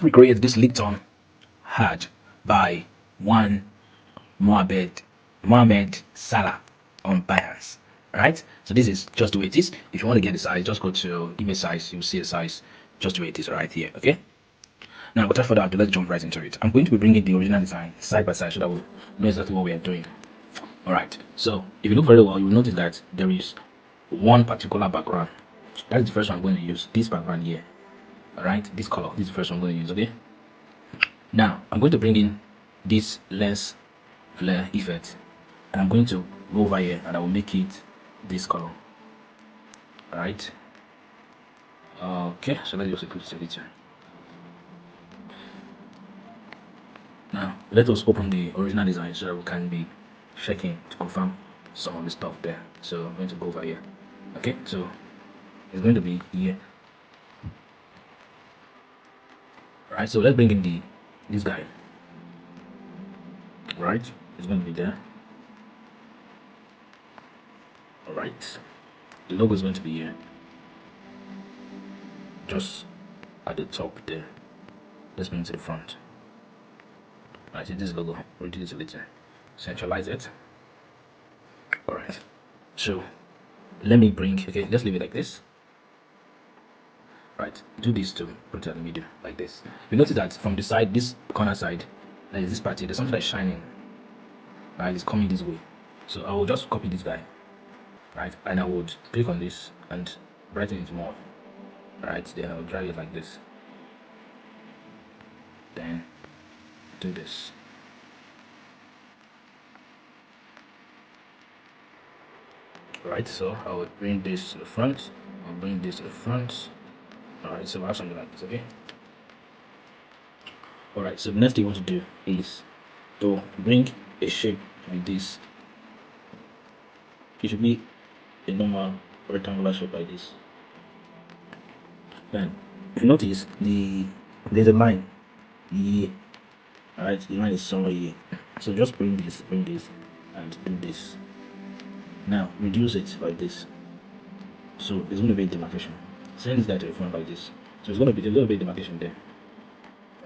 recreate this Lipton hat by one Mohammed Salah on Binance. Right? So this is just the way it is. If you want to get the size, just go to image size, you'll see the size just the way it is right here. Okay. Now without further ado, let's jump right into it. I'm going to be bringing the original design side by side so that we'll know exactly what we are doing. Alright, so if you look very well, you will notice that there is one particular background. That's the first one I'm going to use. This background here. Alright, this color. This is the first one I'm going to use, okay? Now, I'm going to bring in this lens flare effect. And I'm going to go over here and I will make it this color. Alright. Okay, so let's just put it here. Now, let us open the original design so that we can be checking to confirm some of the stuff there. So I'm going to go over here. Okay, so it's going to be here. Alright, so let's bring in this guy. Right, it's going to be there. Alright, the logo is going to be here, just at the top there. Let's bring it to the front. I see this logo, reduce it a little, centralize it. Alright, so let me bring, okay, let's leave it like this. Right, do this to put it in the middle like this. You notice that from the side, this corner side, there is this part here, there's something that's shining. Right, it's coming this way. So I will just copy this guy, right, and I would click on this and brighten it more. Right, then I'll drag it like this. Then do this. Right, so I will bring this to the front. I'll bring this to the front. Alright, so I have something like this, okay? Alright, so the next thing you want to do is to bring a shape like this. It should be a normal rectangular shape like this. Then, if you notice, there's a line here. Alright, the line is somewhere here. So just bring this, and do this. Now, reduce it like this. So it's going to be a demarcation. Send this guy to the front like this. So it's going to be a little bit of demarcation there.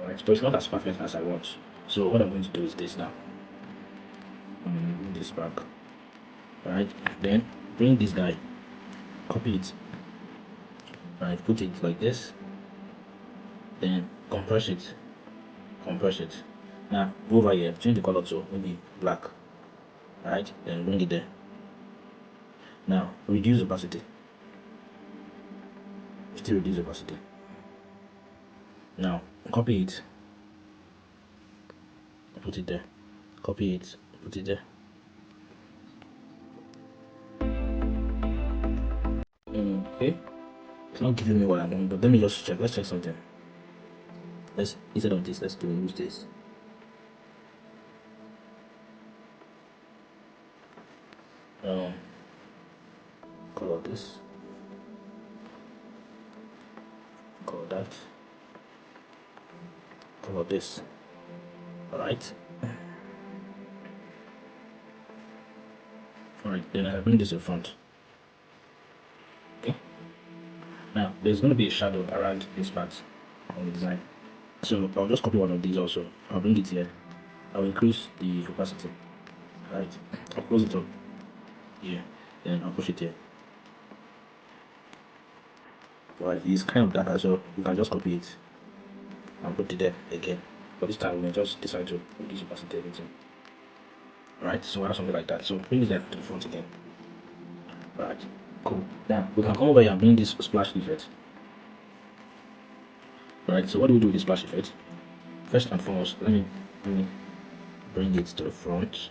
Alright, but it's not as perfect as I want. So what I'm going to do is this now. I'm going to bring this back. Alright, then bring this guy, copy it. Alright, put it like this. Then compress it. Now go over here, change the color to maybe black. Alright, then bring it there. Now reduce opacity. Still reduce opacity. Now copy it. Put it there. Copy it. Put it there. Okay. It's not giving me what I want, but let me just check. Let's check something. Let's instead of this, let's use this. Color this. Color that. Color this. Alright. Alright, then I bring this in front. Okay. Now there's going to be a shadow around this part on the design. So I'll just copy one of these also. I'll bring it here. I'll increase the opacity. Right. I'll close it up here. Then I'll push it here. Right, it's kind of dark, so you can just copy it and put it there again. But this time we may just decide to reduce opacity everything. Right, so I have something like that. So bring it there to the front again. Right, cool. Now we can come over here and bring this splash effect. Right, so what do we do with this splash effect? First and foremost, let me bring it to the front.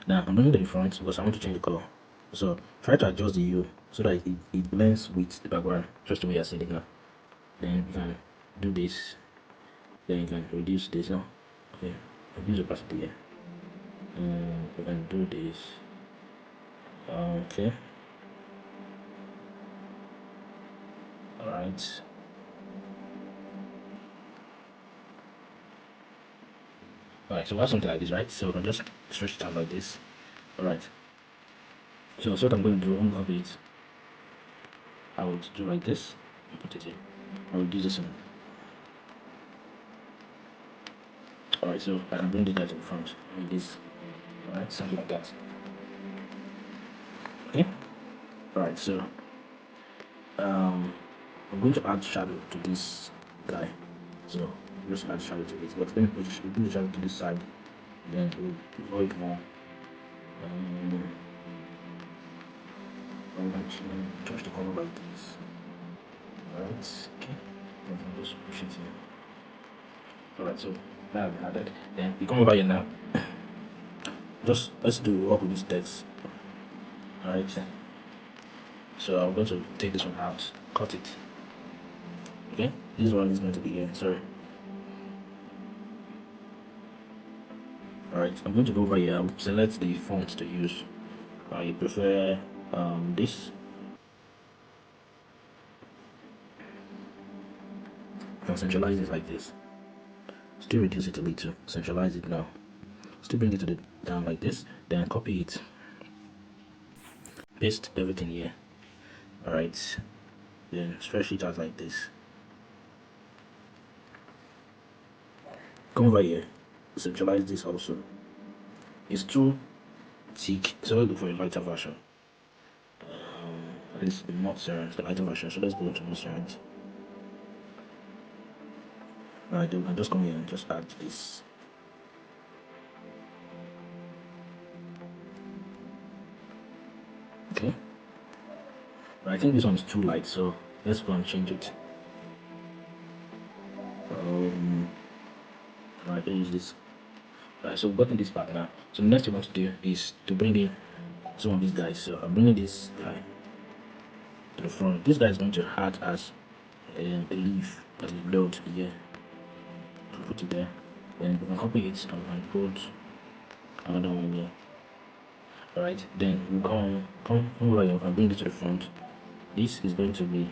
Now I'm bringing it to the front because I want to change the color. So try to adjust the hue so that it blends with the background, just the way I said it now. Then you can do this. Then you can reduce this now. Okay, reduce opacity here. We can do this. Okay. Alright. Alright, so we have something like this, right? So we can just stretch it out like this. Alright. So what I'm going to do, I'm going to copy it. I would do like this. put it here. I'll reduce this one. Alright, so I can bring this guy to the front with this. Alright, something like that. Okay? Alright, so I'm going to add shadow to this guy. So just add shadow to it. But then we should do the shadow to this side. Then we'll draw it more. I'm going to touch the color like this. Alright, okay. Then I'll just push it here. Alright, so now we added. Then we come over here now. Just let's do work with this text. Alright. So I'm going to take this one out, cut it. Okay, this one is going to be here. Sorry. Alright, I'm going to go over here. I'll select the font to use. I prefer this. I'll centralize it like this. Still reduce it a little. Centralize it now. Still bring it to the down like this. Then copy it. Paste everything here. Alright. Then stretch it out like this. Come over here. Centralize this also. It's too thick, so let's look for a lighter version. This is the more serrant, the lighter version. So let's go to more serrant. Alright, then I'll just come here and just add this. Okay. But I think this one is too light, so let's go and change it. Alright, let's use this. Alright, so we've gotten this part now. So the next thing we want to do is to bring in some of these guys. So I'm bringing this guy to the front. This guy is going to act as a leaf that is blowed here. Put it there. Then we can copy it and put another one here. Alright, then we'll come over here and bring it to the front. This is going to be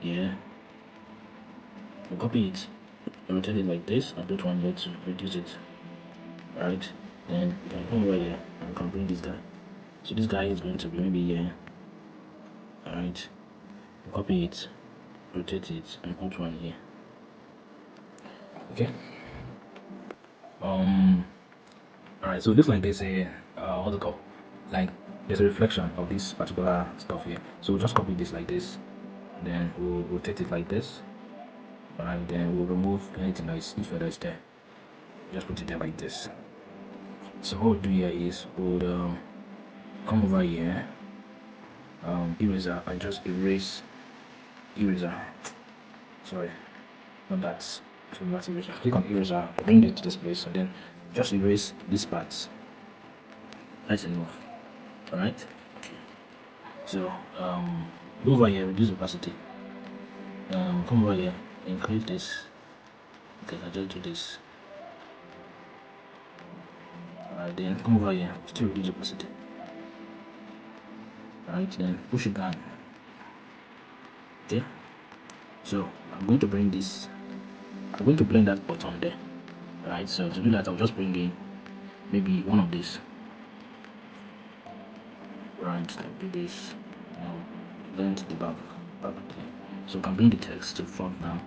here. We'll copy it, rotate it like this, and put one here to reduce it. Alright, then we can come over here and we can bring this guy. So this guy is going to be maybe here. Alright, copy it, rotate it, and put one here. Okay. Alright, so it looks like there's a what's it called? Like there's a reflection of this particular stuff here. So we'll just copy this like this, then we'll rotate it like this. Alright, then we'll remove anything that is feathers there. Just put it there like this. So what we'll do here is we'll come over here, eraser, and just erase eraser. Sorry, not that. So that's eraser. Click on eraser, bring it to this place, and then just erase these parts. That's enough. Alright. So go over here, reduce opacity. Come over here, increase this. Okay, I just do this. Alright, then come over here, still reduce opacity. Alright, then push it down. Okay. So I'm going to bring this. I'm going to blend that button there. Alright, so to do that, I'll just bring in maybe one of these. Right, do this. Blend the back there. So I can bring the text to the front now.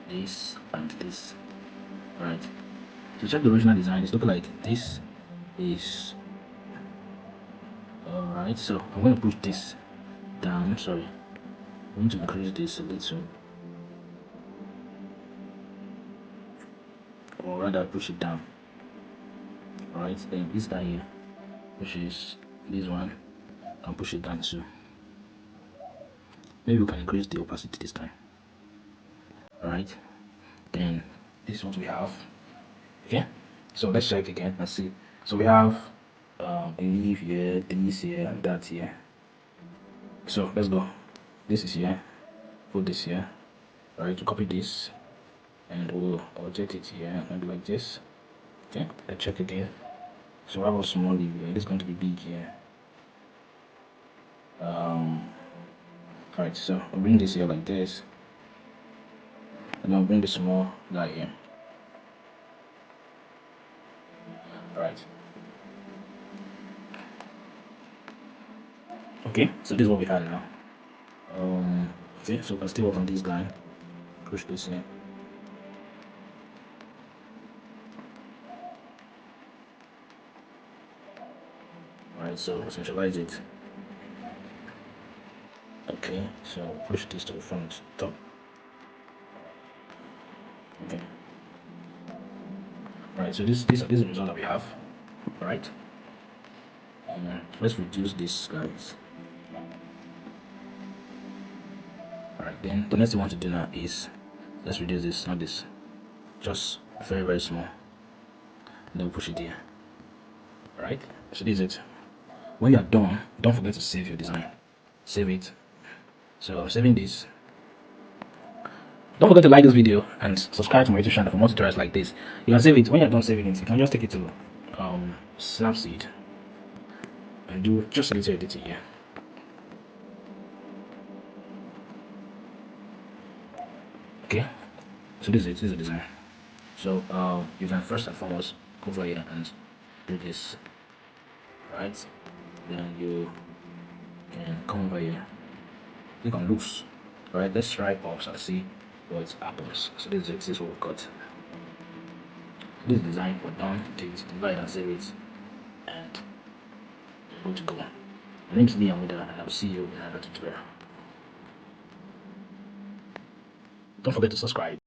This and this. Right. So check the original design. It's looking like this is alright. So I'm going to push this down. Sorry, I'm going to increase this a little, or rather push it down. Alright, then this guy here, which is this one, I'll push it down too. Maybe we can increase the opacity this time. Alright, then this is what we have. Okay, so let's check again and see. So we have a leaf here, this here, and that here. So let's go. This is here, put this here. Alright, to copy this, and we'll rotate it here, maybe like this. Okay, let's check again. So we have a small leaf here, it's going to be big here. Alright, so I'll bring this here like this, and I'll bring the small guy here. Alright. Okay, so this is what we have now. Okay, so we can still work on this line. Push this in. Alright, so centralize it. Okay, so push this to the front top. Okay. Alright, so this is the result that we have. Alright. Let's reduce this, guys. Alright, then the next thing we want to do now is let's reduce this, not this. Just very, very small. And then push it here. Alright, so this is it. When you are done, don't forget to save your design. Save it. So I'm saving this. Don't forget to like this video and subscribe to my YouTube channel for more tutorials like this. You can save it. When you're done saving it, you can just take it to Snapseed and do just a little editing here. Okay, so this is the design. So you can first and foremost go over here and do this, right? Then you can come over here, click on loose. Alright, let's try pause and see what happens. So this is what we've got. This design for done, take it, divide and save it, and we're good to go. My name is Liam and I'll see you in another tutorial. Don't forget to subscribe.